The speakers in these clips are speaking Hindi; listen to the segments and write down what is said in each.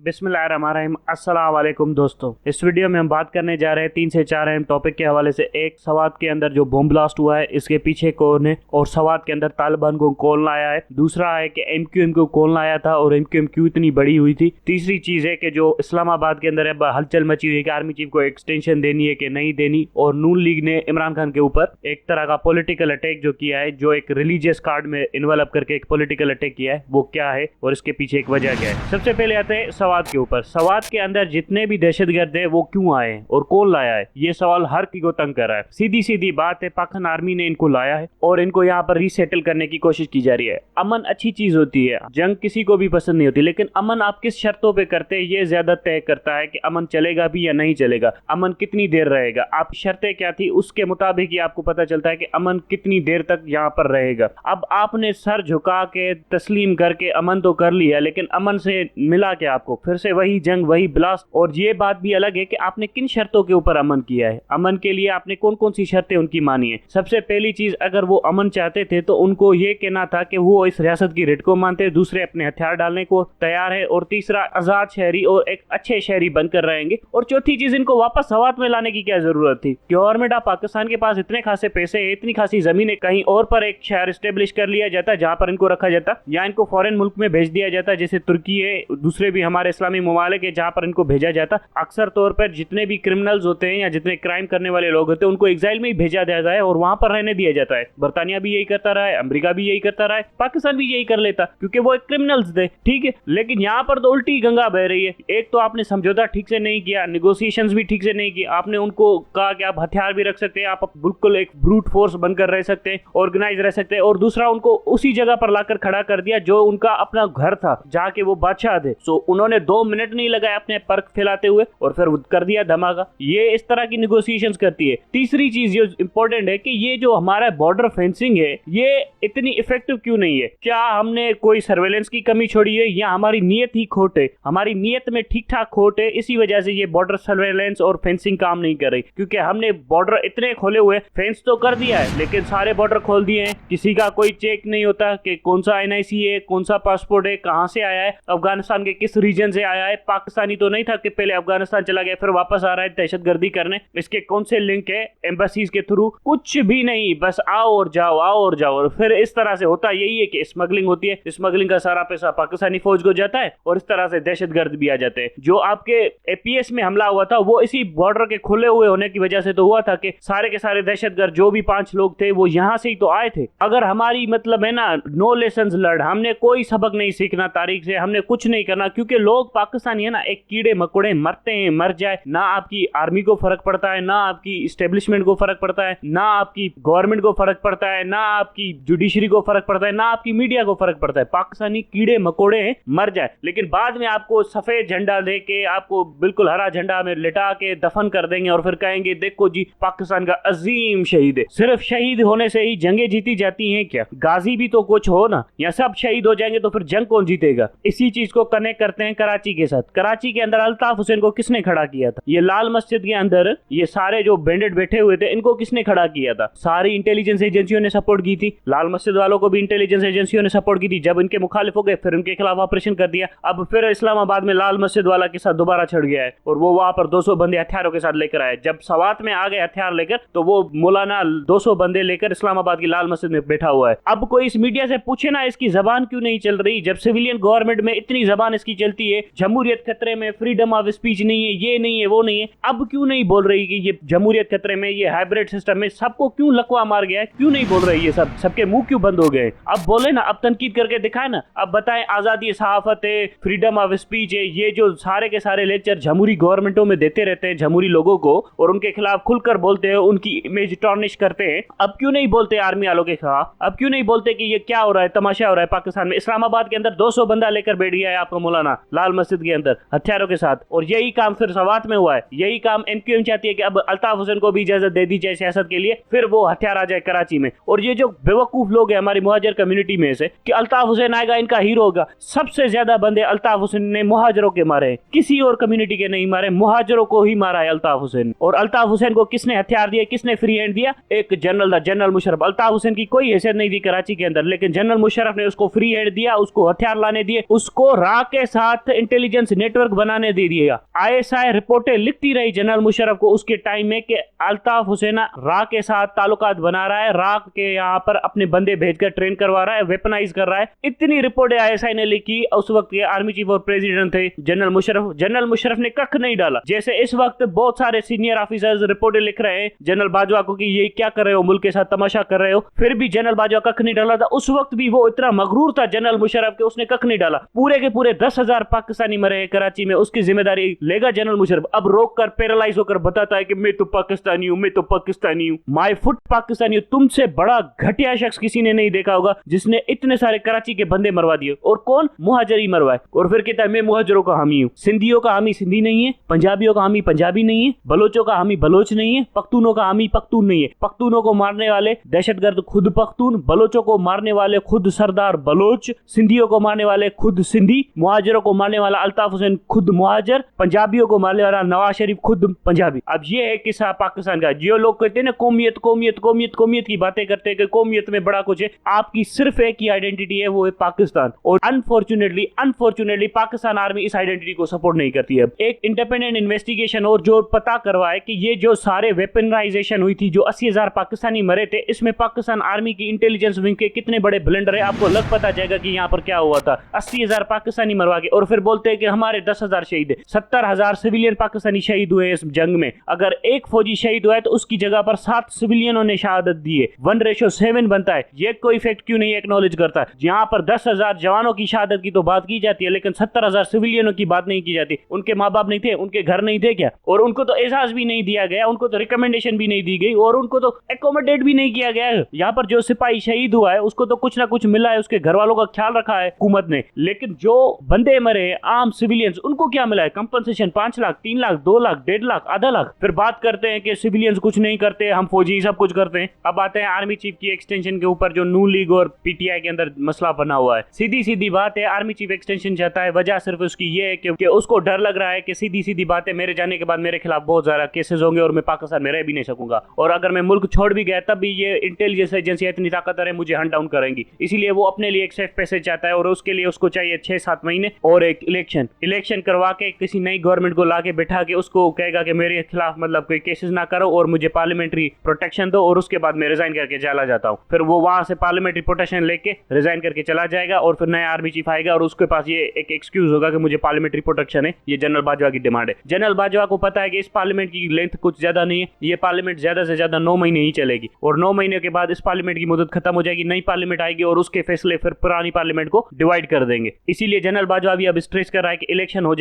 बिस्मिल्लाहिर्रहमानिर्रहीम। अस्सलाम वालेकुम दोस्तों, इस वीडियो में हम बात करने जा रहे हैं 3 से 4 अहम टॉपिक के हवाले से। एक, सवात के अंदर जो बम ब्लास्ट हुआ है इसके पीछे कौन है और सवात के अंदर तालिबान को कौन लाया है। दूसरा है कि MQM को कौन लाया था और MQM क्यों इतनी बड़ी हुई थी। तीसरी चीज है कि जो इस्लामाबाद के अंदर हलचल मची हुई है कि आर्मी चीफ को एक्सटेंशन देनी है कि नहीं देनी। और नून लीग ने इमरान खान के ऊपर एक तरह का पॉलिटिकल अटैक जो किया है, जो एक रिलीजियस कार्ड में इन्वॉल्व करके एक पॉलिटिकल अटैक किया है, वो क्या है और इसके पीछे एक वजह क्या है। सबसे पहले आते हैं सवात के ऊपर। सवात के अंदर जितने भी दहशतगर्द है वो क्यों आए और कौन लाया है, ये सवाल हर किसी को तंग कर रहा है। सीधी सीधी बात है, पाकिस्तान आर्मी ने इनको लाया है और इनको यहाँ पर रीसेटल करने की कोशिश की जा रही है। अमन अच्छी चीज होती है, जंग किसी को भी पसंद नहीं होती, लेकिन अमन आप किस शर्तों पे करते हैं ये ज्यादा तय करता है कि अमन चलेगा भी या नहीं चलेगा, अमन कितनी देर रहेगा। आप शर्तें क्या थी उसके मुताबिक ही आपको पता चलता है कि अमन कितनी देर तक यहाँ पर रहेगा। अब आपने सर झुका के तस्लीम करके अमन तो कर लिया, लेकिन अमन से मिला क्या आपको, फिर से वही जंग वही ब्लास्ट। और ये बात भी अलग है कि आपने किन शर्तों के ऊपर अमन किया है, अमन के लिए आपने कौन कौन सी शर्तें उनकी मानी है। सबसे पहली चीज, अगर वो अमन चाहते थे तो उनको ये कहना था कि वो इस रियासत की रेट को मानते, दूसरे अपने हथियार डालने को तैयार है, और तीसरा आजाद शहरी और एक अच्छे शहरी बनकर रहेंगे। और चौथी चीज, इनको वापस सवात में लाने की क्या जरूरत थी। गवर्नमेंट ऑफ पाकिस्तान के पास इतने खासे पैसे है, इतनी खासी जमीन है, कहीं और पर एक शहर स्टेब्लिश कर लिया जाता जहां पर इनको रखा जाता, या इनको फॉरेन मुल्क में भेज दिया जाता जैसे तुर्की है, दूसरे भी हमारे इस्लामी ममालिक है जहां पर इनको भेजा जाता। अक्सर तौर पर जितने भी क्रिमिनल्स होते हैं या जितने क्राइम करने वाले लोग होते हैं उनको एग्जाइल में ही भेजा जाता है और वहां पर रहने दिया जाता है। बर्तानिया भी यही करता रहा है, अमेरिका भी यही करता रहा है, पाकिस्तान भी यही कर लेता क्योंकि वो एक क्रिमिनल्स थे, ठीक है। लेकिन यहाँ पर तो उल्टी गंगा बह रही है। एक तो आपने समझौता ठीक से नहीं किया, निगोशिएशंस भी ठीक से नहीं किया। आपने उनको कहा कि आप हथियार भी रख सकते हैं, आप बिल्कुल एक ब्रूट फोर्स बनकर रह सकते हैं, ऑर्गेनाइज रह सकते हैं। और दूसरा, उनको उसी जगह पर लाकर खड़ा कर दिया जो उनका अपना घर था, जाके वो बादशाह थे। सो उन्होंने 2 मिनट नहीं लगाए अपने पर्क फैलाते हुए और फिर कर दिया धमाका। ये इस तरह की निगोशिएशंस करती है। तीसरी चीज जो इंपॉर्टेंट है कि ये जो हमारा बॉर्डर फेंसिंग है ये इतनी इफेक्टिव क्यों नहीं है। क्या हमने कोई सर्वेलेंस की कमी छोड़ी है या हमारी नीयत ही खोट है, हमारी नीयत में ठीक ठाक खोट है, इसी वजह से ये बॉर्डर सर्वेलेंस और फेंसिंग काम नहीं कर रही। क्योंकि हमने बॉर्डर इतने खोले हुए, फेंस तो कर दिया है लेकिन सारे बॉर्डर खोल दिए हैं, किसी का कोई चेक नहीं होता कि कौन सा NIC है, कौन सा पासपोर्ट है, कहां से आया है, अफगानिस्तान के किस रीजन से आया है। पाकिस्तानी तो नहीं था कि पहले अफगानिस्तान चला गया फिर वापस आ रहा है दहशतगर्दी करने, इसके कौन से लिंक है एम्बेसीज के थ्रू, कुछ भी नहीं, बस आओ और जाओ, आओ और जाओ। और फिर इस तरह से होता यही है कि स्मगलिंग होती है, स्मगलिंग का सारा पैसा पाकिस्तानी फौज को जाता है और इस तरह से दहशतगर्द भी आ जाते हैं। जो आपके APS में हमला हुआ था वो इसी बॉर्डर के खुले हुए होने की वजह से तो हुआ था कि सारे के सारे दहशतगर्द जो भी 5 लोग थे वो यहाँ से ही तो आए थे। अगर हमारी मतलब है ना नो लेसन्स लर्न, हमने कोई सबक नहीं सीखना तारीख से, हमने कुछ नहीं करना, क्योंकि लोग पाकिस्तानी है ना एक कीड़े मकोड़े, मरते हैं मर जाए, ना आपकी आर्मी को फर्क पड़ता है, ना आपकी इस्टेब्लिशमेंट को फर्क पड़ता है, ना आपकी गवर्नमेंट को फर्क पड़ता है, ना आपकी जुडिशरी को फर्क पड़ता है, ना आपकी मीडिया को फर्क पड़ता है। पाकिस्तानी कीड़े मकोड़े हैं, मर जाए। लेकिन बाद में आपको सफेद झंडा देके, आपको बिल्कुल हरा झंडा में लिटा के दफन कर देंगे और फिर कहेंगे देखो जी पाकिस्तान का अजीम शहीद है। सिर्फ शहीद होने से ही जंगें जीती जाती हैं क्या? गाजी भी तो कुछ हो ना, या सब शहीद हो जाएंगे तो फिर जंग कौन जीतेगा। इसी चीज को कनेक्ट करते हैं कराची के साथ। कराची के अंदर अल्ताफ हुसैन को किसने खड़ा किया था? ये लाल मस्जिद के अंदर ये सारे जो बैंडेड बैठे हुए थे इनको किसने खड़ा किया था? सारी इंटेलिजेंस एजेंसियों ने सपोर्ट की थी, लाल मस्जिद वालों को भी इंटेलिजेंस एजेंसियों ने सपोर्ट की थी। जब इनके मुखालिफ हो गए फिर उनके खिलाफ ऑपरेशन कर दिया। अब फिर इस्लामाबाद में लाल मस्जिद वाला के साथ दोबारा छड़ गया है और वो वहां पर 200 बंदे हथियारों के साथ लेकर आए। जब सवात में आ गए हथियार लेकर तो वो मौलाना 200 बंदे लेकर इस्लामाबाद की लाल मस्जिद में बैठा हुआ है। अब कोई इस मीडिया से पूछे ना इसकी जबान क्यों नहीं चल रही, जब सिविलियन गवर्नमेंट में इतनी जबान इसकी चलती है, जमहूरियत खतरे में, फ्रीडम ऑफ स्पीच नहीं है, ये नहीं है, वो नहीं है। अब क्यों नहीं बोल रही कि ये जमहूरियत खतरे में, ये हाइब्रिड सिस्टम में, सबको क्यों लकवा मार गया है, क्यों नहीं बोल रही? ये सबके मुंह क्यों बंद हो गए? अब बोले ना, अब तनकीद करके दिखाए ना, अब बताएं आजादी सहाफत है, फ्रीडम ऑफ स्पीच है, ये जो सारे के सारे लेक्चर जमहूरी गवर्नमेंटों में देते रहते हैं जमहूरी लोगों को और उनके खिलाफ खुलकर बोलते हैं, उनकी इमेज टॉर्निश करते हैं। अब क्यों नहीं बोलते आर्मी वालों के खिलाफ? अब क्यों नहीं बोलते कि ये क्या हो रहा है, तमाशा हो रहा है पाकिस्तान में? इस्लामाबाद के अंदर 200 बंदा लेकर बैठ गया है आपका मौलाना लाल मस्जिद के अंदर हथियारों के साथ, और यही काम फिर सवात में हुआ है। यही काम MQM चाहती है कि अब अल्ताफ हुसैन को भी इजाजत दे दी जाए सियासत के लिए, फिर वो हथियार आ जाए कराची में। और ये जो बेवकूफ लोग हैं हमारी मुहाजिर कम्युनिटी में से कि अल्ताफ हुसैन आएगा इनका हीरो होगा, सबसे ज्यादा बंदे अल्ताफ हुसैन ने मुहाजिरों के मारे हैं, किसी और कम्युनिटी के नहीं मारे, मुहाजिरों को ही मारा है अल्ताफ हुसैन। और अल्ताफ हुसैन को किसने हथियार दिया, किसने फ्री हैंड दिया? एक जनरल था, जनरल मुशर्रफ। अल्ताफ हुसैन की कोई हैसियत नहीं थी कराची के अंदर, लेकिन जनरल मुशर्रफ ने उसको फ्री हैंड दिया, उसको हथियार लाने दिए, उसको रा के साथ से इंटेलिजेंस नेटवर्क बनाने दे दिएगा। ISI रिपोर्टें लिखती रही जनरल मुशर्रफ को उसके टाइम में कि अल्ताफ हुसैन रा के साथ ताल्लुकात बना रहा है, रा के यहाँ पर अपने बंदे भेजकर ट्रेन करवा रहा है, वेपनाइज कर रहा है। इतनी रिपोर्टें ISI ने लिखी। उस वक्त के आर्मी चीफ और प्रेसिडेंट थे जनरल मुशर्रफ। जनरल मुशर्रफ ने कख नहीं डाला। जैसे इस वक्त बहुत सारे सीनियर ऑफिसर्स रिपोर्टें लिख रहे हैं जनरल बाजवा को कि ये क्या कर रहे हो, मुल्क के साथ तमाशा कर रहे हो, फिर भी जनरल बाजवा कख नहीं डाला था। उस वक्त भी वो इतना मगरूर था जनरल मुशर्रफ के, उसने कख नहीं डाला। पूरे के पूरे 10,000 पाकिस्तानी मरे हैं कराची में, उसकी जिम्मेदारी लेगा जनरल मुशर्रफ। अब रोक कर पैरालाइज होकर बताता है कि मैं तो पाकिस्तानी हूं, मैं तो पाकिस्तानी हूं, माय फुट पाकिस्तानी हूं। तुमसे बड़ा घटिया शख्स किसी ने नहीं देखा होगा जिसने इतने सारे कराची के बंदे मरवा दिए। और कौन? मुहाजिरी मरवाए। और फिर कहता है मैं मुहाजिरों का हामी हूं। सिंधियों का हामी सिंधी नहीं है, पंजाबियों का हामी पंजाबी नहीं है, बलोचों का हामी बलोच नहीं है, पख्तूनों का हामी पख्तून नहीं है। पख्तूनों को मारने वाले दहशतगर्द खुद पख्तून, बलोचों को मारने वाले खुद सरदार बलोच, सिंधियों को मारने वाले खुद सिंधी, मुहाजिरों को मारने वाला अल्ताफ हुसैन खुद मुहाजिर, पंजाबियों को मारने वाला नवाज शरीफ खुद पंजाबी। अब ये है किस्सा पाकिस्तान का। जो लोग कहते हैं ना कौमियत कौमियत कौमियत कौमियत की बातें करते हैं कि कौमियत में बड़ा कुछ है, आपकी सिर्फ एक ही आइडेंटिटी है, वो है पाकिस्तान। और अनफॉर्चुनेटली पाकिस्तान आर्मी इस आइडेंटिटी को सपोर्ट नहीं करती है। एक इंडिपेंडेंट इन्वेस्टिगेशन और जो पता करवाए कि ये जो सारे वेपनाइजेशन हुई थी, जो 80,000 पाकिस्तानी मरे थे, इसमें पाकिस्तान आर्मी की इंटेलिजेंस विंग के कितने बड़े ब्लंडर है, आपको लग पता जाएगा कि यहाँ पर क्या हुआ था। 80,000 पाकिस्तानी मरवा के और फिर बोलते हैं कि हमारे 10,000 शहीद है। 70,000 सिविलियन पाकिस्तानी शहीद हुए इस जंग में। अगर एक फौजी शहीद हुआ है तो उसकी जगह पर 7 सिविलियनों ने शहादत दी है। 1:7 बनता है। ये कोई फैक्ट क्यों नहीं एक्नॉलेज करता है? यहाँ पर 10,000 जवानों की शहादत की तो बात की जाती है, लेकिन 70,000 सिविलियनों की बात नहीं की जाती। उनके माँ बाप नहीं थे, उनके घर नहीं थे क्या? और उनको तो एहसास भी नहीं दिया गया, उनको तो रिकमेंडेशन भी नहीं दी गई और उनको तो एकोमोडेट भी नहीं किया गया है। यहाँ पर जो सिपाही शहीद हुआ है उसको तो कुछ ना कुछ मिला है, उसके घर वालों का ख्याल रखा है हुकूमत ने। लेकिन जो बंदे मरे आम सिविलियंस, उनको क्या मिला है? कंपनसेशन 5 लाख, 3 लाख, 2 लाख, 1.5 लाख, आधा लाख। फिर बात करते हैं कि सिविलियंस कुछ नहीं करते, हम फौजी सब कुछ करते हैं। अब आते हैं आर्मी चीफ की एक्सटेंशन के ऊपर, जो नून लीग और PTI के अंदर मसला बना हुआ है। सीधी बात है, आर्मी चीफ एक्सटेंशन चाहता है। वजह सिर्फ उसकी ये है कि उसको डर लग रहा है कि सीधी बात है, मेरे जाने के बाद मेरे खिलाफ बहुत ज्यादा केसेस होंगे और मैं पाकिस्तान में रह भी नहीं सकूंगा। और अगर मैं मुल्क छोड़ भी गया तब भी ये इंटेलिजेंस एजेंसी इतनी ताकतवर है, मुझे हंट डाउन करेंगी। इसीलिए वो अपने लिए एक सेफ पैसेज चाहता है और उसके लिए उसको चाहिए 6-7 महीने और एक इलेक्शन करवा के किसी नई गवर्नमेंट को लाके बैठा के उसको कहेगा कि मेरे खिलाफ मतलब कोई केसेस ना करो और मुझे पार्लियामेंट्री प्रोटेक्शन दो, और उसके बाद मैं रिजाइन करके चला जाता हूँ। फिर वो वहां से पार्लियामेंट्री प्रोटेक्शन लेके रिजाइन करके चला जाएगा और फिर नया आर्मी चीफ आएगा और उसके पास ये एक एक्सक्यूज होगा कि मुझे पार्लियामेंट्री प्रोटेक्शन है। ये जनरल बाजवा की डिमांड है। जनरल बाजवा को पता है कि इस पार्लियामेंट की लेंथ कुछ ज्यादा नहीं है, ये पार्लियामेंट ज्यादा से ज्यादा 9 महीने ही चलेगी और 9 महीने के बाद इस पार्लियामेंट की मुद्दत खत्म हो जाएगी, नई पार्लियामेंट आएगी और उसके फैसले फिर पुरानी पार्लियामेंट को डिवाइड कर देंगे। इसीलिए जनरल बाजवा भी अब स्ट्रेस कर रहा है कि इलेक्शन हो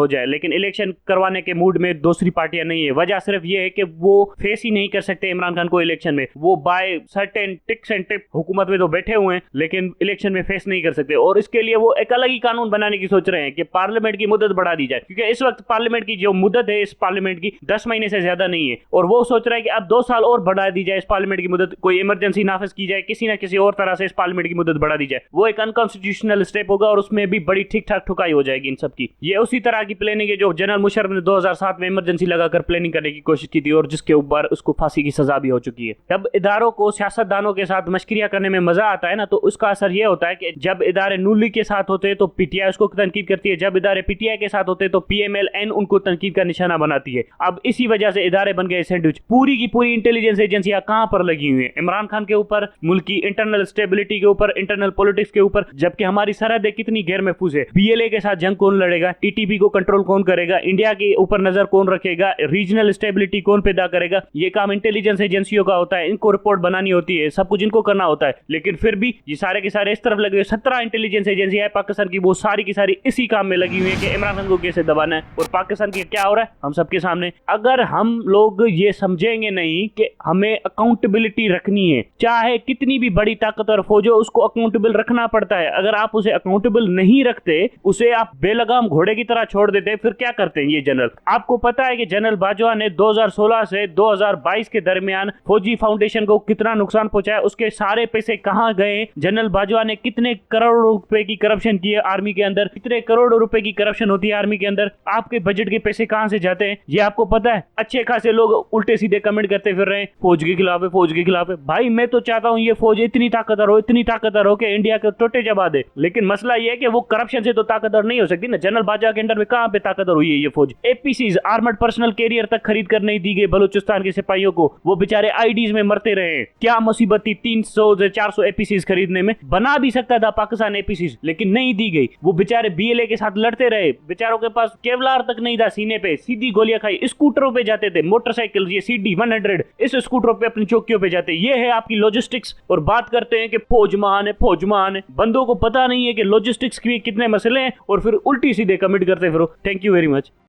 जाए, लेकिन इलेक्शन करवाने के मूड में दूसरी पार्टियां नहीं है। वजह सिर्फ ये है कि वो फेस ही नहीं कर सकते इमरान खान को इलेक्शन में। वो by certain ticks and tip हुकूमत में तो बैठे हुए हैं लेकिन इलेक्शन में फेस नहीं कर सकते, और इसके लिए वो एक अलग ही कानून बनाने की सोच रहे हैं कि पार्लियामेंट की मुद्दत बढ़ा दी जाए, क्योंकि इस वक्त पार्लियामेंट की जो मुद्दत है इस पार्लियामेंट की 10 महीने से ज्यादा नहीं है, और वो सोच रहा है कि अब 2 साल और बढ़ा दी जाए इस पार्लियामेंट की मुद्दत, कोई इमरजेंसी नाफिज की जाए, किसी ना किसी और तरह से इस पार्लियामेंट की मुद्दत बढ़ा दी जाए। वो एक अनकॉन्स्टिट्यूशनल स्टेप होगा और उसमें भी बड़ी ठीक ठाक ठुकाई हो जाएगी इन सबकी। ये उसी तरह की प्लानिंग है जो जनरल मुशर्रफ ने 2007 में इमरजेंसी लगाकर प्लानिंग करने की कोशिश की थी और जिसके ऊपर उसको फांसी की सजा भी हो चुकी है। जब इदारों को सियासतदानों के साथ मशकरिया करने में मजा आता है ना, तो उसका असर यह होता है कि जब इदारे नून लीग के साथ होते हैं तो PTI उसको तनकीद करती है, जब इदारे PTI के साथ होते हैं तो PMLN उनको तनकीद का निशाना बनाती है। अब इसी वजह से इदारे बन गए सैंडविच। पूरी की पूरी इंटेलिजेंस एजेंसियां कहां पर लगी हुई है? इमरान खान के ऊपर, मुल्क की इंटरनल स्टेबिलिटी के ऊपर, इंटरनल पॉलिटिक्स के ऊपर, जबकि हमारी सरहदें कितनी गैर महफूज है। BLA के साथ जंग कौन लड़ेगा? TTP को कंट्रोल कौन करेगा? इंडिया के ऊपर नजर कौन रखेगा? रीजनल स्टेबिलिटी कौन पैदा करेगा? ये काम इंटेलिजेंस एजेंसियों का होता है, इनको रिपोर्ट बनानी होती है, सब कुछ इनको करना होता है। लेकिन फिर भी ये सारे के सारे इस तरफ लगे हुए 17 इंटेलिजेंस एजेंसी है पाकिस्तान की, वो सारी की सारी इसी काम में लगी हुई है कि इमरान खान को कैसे दबाना है। और पाकिस्तान की क्या हो रहा है हम सबके सामने। अगर हम लोग ये समझेंगे नहीं कि हमें अकाउंटेबिलिटी रखनी है, चाहे कितनी भी बड़ी ताकतवर फौज हो उसको अकाउंटेबल रखना पड़ता है। अगर आप उसे अकाउंटेबल नहीं रखते, उसे आप बेलगाम घोड़े की तरह छोड़ देते, फिर क्या करते हैं ये जनरल? आपको पता है कि जनरल बाजवा ने 2016 से 2022 के दरमियान फौजी फाउंडेशन को कितना नुकसान पहुंचाया, उसके सारे पैसे कहां गए, जनरल बाजवा ने कितने करोड़ों रुपए की करप्शन की है आर्मी के अंदर, कितने करोड़ों रुपए की करप्शन होती है आर्मी के अंदर, आपके बजट के पैसे कहां से जाते हैं ये आपको पता है? अच्छे खासे लोग उल्टे सीधे कमेंट करते फिर रहे हैं फौज के खिलाफ है, फौज के खिलाफ है। भाई मैं तो चाहता हूं ये फौज इतनी ताकतवर हो कि इंडिया के टोटे जमा दे, लेकिन मसला ये है कि वो करप्शन से तो ताकतवर नहीं हो सकती ना। जनरल बाजवा के अंडर में कहां पे ताकतवर हुई है ये फौज। एपीसीज आर्मर्ड पर्सनल कैरियर तक खरीद कर नहीं दी गई बलूचिस्तान के सिपाहियों को, वो बेचारे आईडीज में मरते रहे। क्या मुसीबत थी 300 से 400 एपीसीज खरीदने में। बना भी सकता था पाकिस्तान एपीसीज, लेकिन नहीं दी गई। वो बेचारे बीएलए के साथ लड़ते रहे, बेचारों के पास केवलार तक नहीं था सीने पे, सीधी गोलियां खाई। स्कूटरों पे जाते थे, मोटरसाइकिल ये CD 100 इस स्कूटरों पे अपनी चौकियों पे जाते। ये है आपकी लॉजिस्टिक्स। और बात करते हैं कि फौज महान है, फौज महान है। बंदों को पता नहीं है कि लॉजिस्टिक्स के कितने मसले हैं और फिर उल्टी सीधे कमिट करते फिर। Thank you very much.